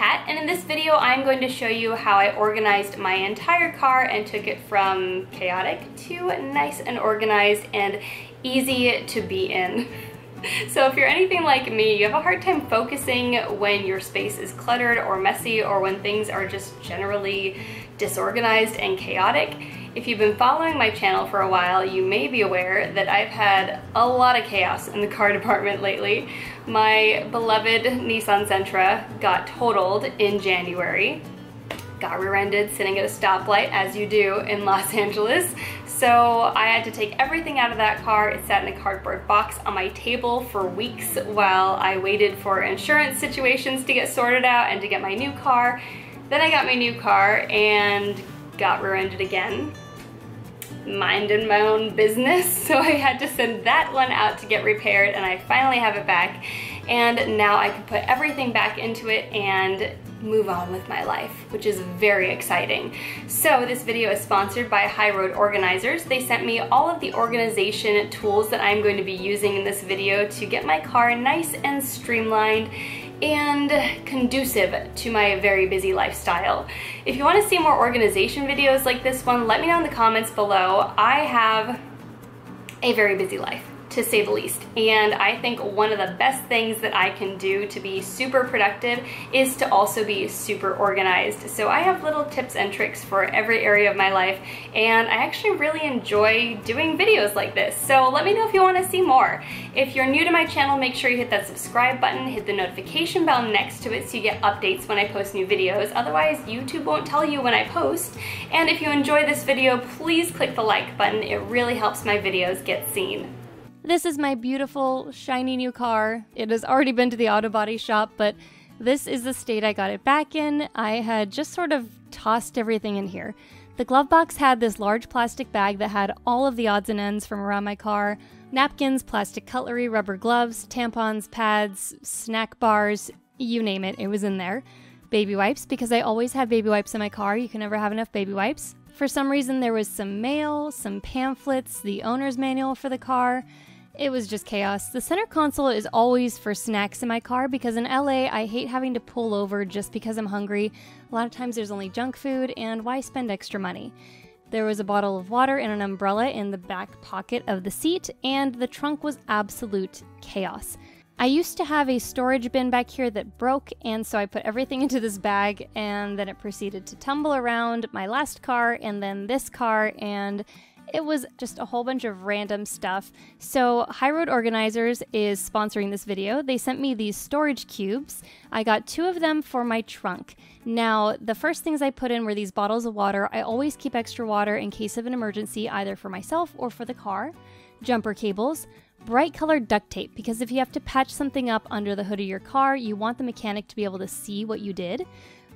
Kat, and in this video I'm going to show you how I organized my entire car and took it from chaotic to nice and organized and easy to be in. So if you're anything like me, you have a hard time focusing when your space is cluttered or messy or when things are just generally disorganized and chaotic. If you've been following my channel for a while, you may be aware that I've had a lot of chaos in the car department lately. My beloved Nissan Sentra got totaled in January, got rear-ended sitting at a stoplight, as you do in Los Angeles. So I had to take everything out of that car. It sat in a cardboard box on my table for weeks while I waited for insurance situations to get sorted out and to get my new car. Then I got my new car and got rear-ended again. Minding my own business, so I had to send that one out to get repaired, and I finally have it back, and now I can put everything back into it and move on with my life, which is very exciting. So this video is sponsored by High Road Organizers. They sent me all of the organization tools that I'm going to be using in this video to get my car nice and streamlined and conducive to my very busy lifestyle. If you want to see more organization videos like this one, let me know in the comments below. I have a very busy life, to say the least, and I think one of the best things that I can do to be super productive is to also be super organized. So I have little tips and tricks for every area of my life, and I actually really enjoy doing videos like this. So let me know if you want to see more. If you're new to my channel, make sure you hit that subscribe button, hit the notification bell next to it so you get updates when I post new videos. Otherwise, YouTube won't tell you when I post. And if you enjoy this video, please click the like button. It really helps my videos get seen. This is my beautiful, shiny new car. It has already been to the auto body shop, but this is the state I got it back in. I had just sort of tossed everything in here. The glove box had this large plastic bag that had all of the odds and ends from around my car. Napkins, plastic cutlery, rubber gloves, tampons, pads, snack bars, you name it, it was in there. Baby wipes, because I always have baby wipes in my car. You can never have enough baby wipes. For some reason, there was some mail, some pamphlets, the owner's manual for the car. It was just chaos. The center console is always for snacks in my car because in LA, I hate having to pull over just because I'm hungry. A lot of times there's only junk food, and why spend extra money? There was a bottle of water and an umbrella in the back pocket of the seat, and the trunk was absolute chaos. I used to have a storage bin back here that broke, and so I put everything into this bag, and then it proceeded to tumble around my last car, and then this car, and it was just a whole bunch of random stuff. So High Road Organizers is sponsoring this video. They sent me these storage cubes. I got 2 of them for my trunk. Now, the first things I put in were these bottles of water. I always keep extra water in case of an emergency, either for myself or for the car. Jumper cables. Bright colored duct tape, because if you have to patch something up under the hood of your car, you want the mechanic to be able to see what you did.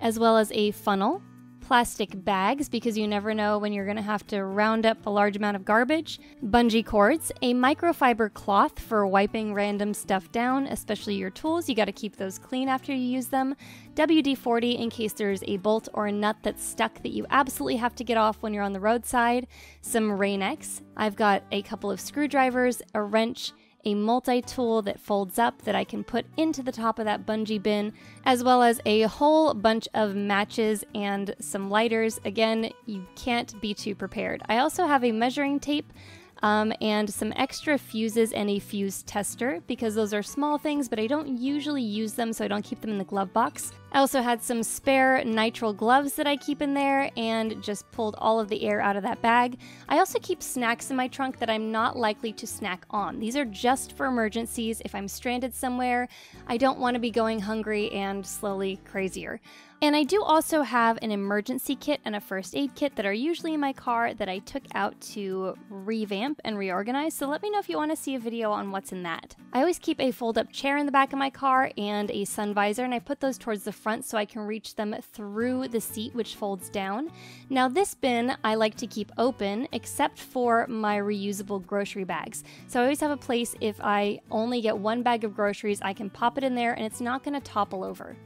As well as a funnel. Plastic bags, because you never know when you're going to have to round up a large amount of garbage, bungee cords, a microfiber cloth for wiping random stuff down, especially your tools. You got to keep those clean after you use them, WD-40 in case there's a bolt or a nut that's stuck that you absolutely have to get off when you're on the roadside, some Rain-X. I've got a couple of screwdrivers, a wrench, a multi-tool that folds up that I can put into the top of that bungee bin, as well as a whole bunch of matches and some lighters. Again, you can't be too prepared. I also have a measuring tape and some extra fuses and a fuse tester, because those are small things, but I don't usually use them, so I don't keep them in the glove box. I also had some spare nitrile gloves that I keep in there and just pulled all of the air out of that bag. I also keep snacks in my trunk that I'm not likely to snack on. These are just for emergencies. If I'm stranded somewhere, I don't want to be going hungry and slowly crazier. And I do also have an emergency kit and a first aid kit that are usually in my car that I took out to revamp and reorganize, so let me know if you want to see a video on what's in that. I always keep a fold-up chair in the back of my car and a sun visor, and I put those towards the front so I can reach them through the seat, which folds down. Now this bin I like to keep open except for my reusable grocery bags. So I always have a place, if I only get 1 bag of groceries, I can pop it in there and it's not going to topple over.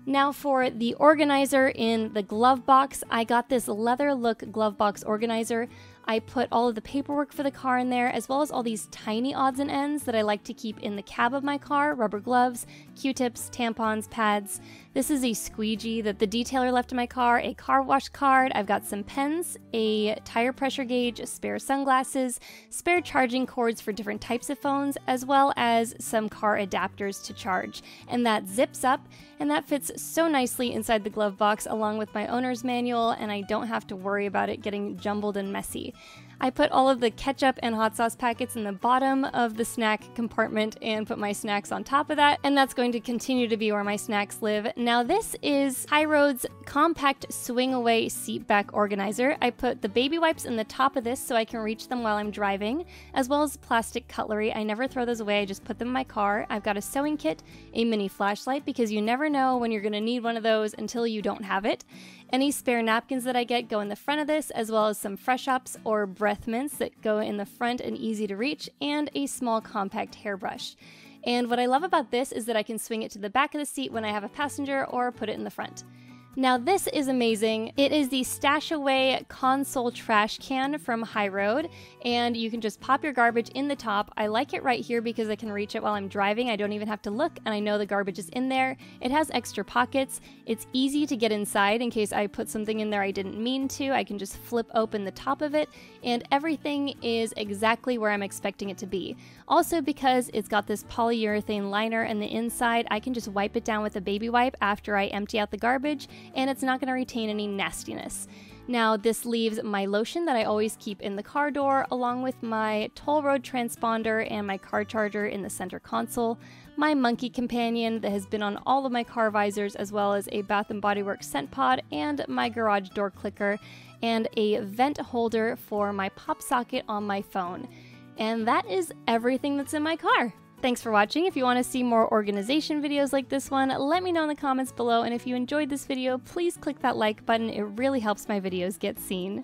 Now for the organizer in the glove box, I got this leather look glove box organizer. I put all of the paperwork for the car in there, as well as all these tiny odds and ends that I like to keep in the cab of my car: rubber gloves, Q-tips, tampons, pads. This is a squeegee that the detailer left in my car, a car wash card. I've got some pens, a tire pressure gauge, spare sunglasses, spare charging cords for different types of phones, as well as some car adapters to charge. And that zips up, and that fits so nicely inside the glove box along with my owner's manual, and I don't have to worry about it getting jumbled and messy. I put all of the ketchup and hot sauce packets in the bottom of the snack compartment and put my snacks on top of that, and that's going to continue to be where my snacks live. Now this is HighRoad's compact swing away seat back organizer. I put the baby wipes in the top of this so I can reach them while I'm driving, as well as plastic cutlery. I never throw those away, I just put them in my car. I've got a sewing kit, a mini flashlight, because you never know when you're going to need one of those until you don't have it. Any spare napkins that I get go in the front of this, as well as some Fresh Ups or breath mints that go in the front and easy to reach, and a small compact hairbrush. And what I love about this is that I can swing it to the back of the seat when I have a passenger or put it in the front. Now this is amazing. It is the Stash Away console trash can from HighRoad, and you can just pop your garbage in the top. I like it right here because I can reach it while I'm driving. I don't even have to look, and I know the garbage is in there. It has extra pockets. It's easy to get inside in case I put something in there I didn't mean to. I can just flip open the top of it, and everything is exactly where I'm expecting it to be. Also, because it's got this polyurethane liner in the inside, I can just wipe it down with a baby wipe after I empty out the garbage, and it's not going to retain any nastiness. Now this leaves my lotion that I always keep in the car door, along with my toll road transponder and my car charger in the center console, my monkey companion that has been on all of my car visors, as well as a Bath & Body Works scent pod, and my garage door clicker, and a vent holder for my pop socket on my phone. And that is everything that's in my car. Thanks for watching. If you want to see more organization videos like this one, let me know in the comments below, and if you enjoyed this video, please click that like button. It really helps my videos get seen.